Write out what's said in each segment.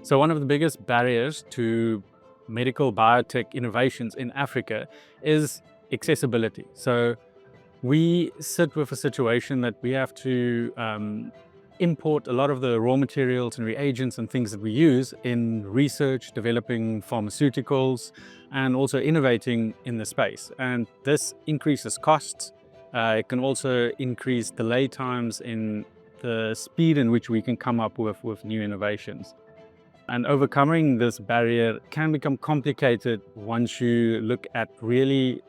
So one of the biggest barriers to medical biotech innovations in Africa is accessibility. So we sit with a situation that we have to import a lot of the raw materials and reagents and things that we use in research, developing pharmaceuticals, and also innovating in the space. And this increases costs. It can also increase delay times in the speed in which we can come up with new innovations. And overcoming this barrier can become complicated once you look at really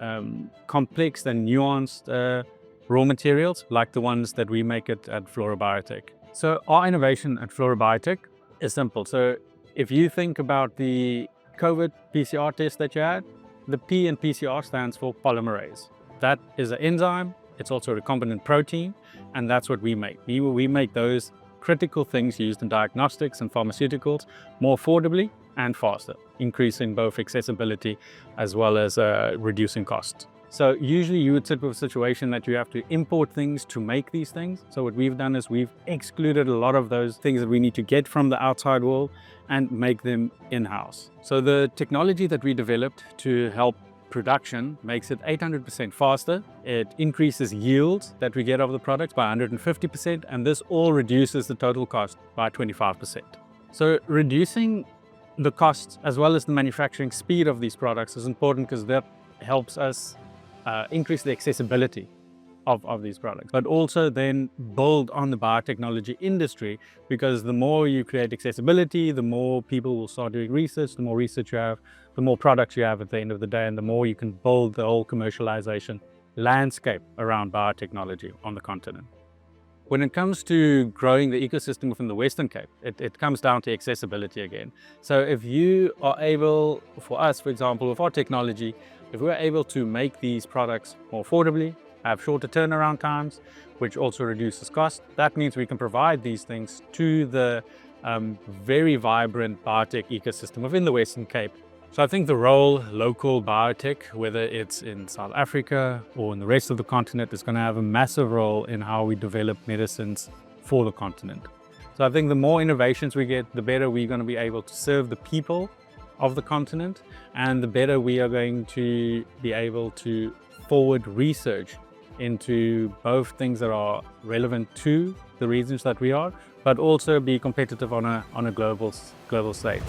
complex and nuanced raw materials like the ones that we make at Fluorobiotech. So our innovation at Fluorobiotech is simple. So if you think about the COVID PCR test that you had, the P in PCR stands for polymerase. That is an enzyme. It's also a recombinant protein, and that's what we make. We make those critical things used in diagnostics and pharmaceuticals more affordably and faster, increasing both accessibility as well as reducing costs. So usually you would sit with a situation that you have to import things to make these things. So what we've done is we've excluded a lot of those things that we need to get from the outside world and make them in-house. So the technology that we developed to help production makes it 800% faster. It increases yields that we get of the products by 150%, and this all reduces the total cost by 25%. So reducing the costs as well as the manufacturing speed of these products is important because that helps us increase the accessibility of these products, but also then build on the biotechnology industry, because the more you create accessibility, the more people will start doing research, the more research you have, the more products you have at the end of the day, and the more you can build the whole commercialization landscape around biotechnology on the continent. When it comes to growing the ecosystem within the Western Cape, it comes down to accessibility again. So if you are able, for us, for example, with our technology, if we're able to make these products more affordably, have shorter turnaround times, which also reduces cost, that means we can provide these things to the very vibrant biotech ecosystem within the Western Cape. So I think the role local biotech, whether it's in South Africa or in the rest of the continent, is going to have a massive role in how we develop medicines for the continent. So I think the more innovations we get, the better we're going to be able to serve the people of the continent, and the better we are going to be able to forward research into both things that are relevant to the regions that we are, but also be competitive on a global stage.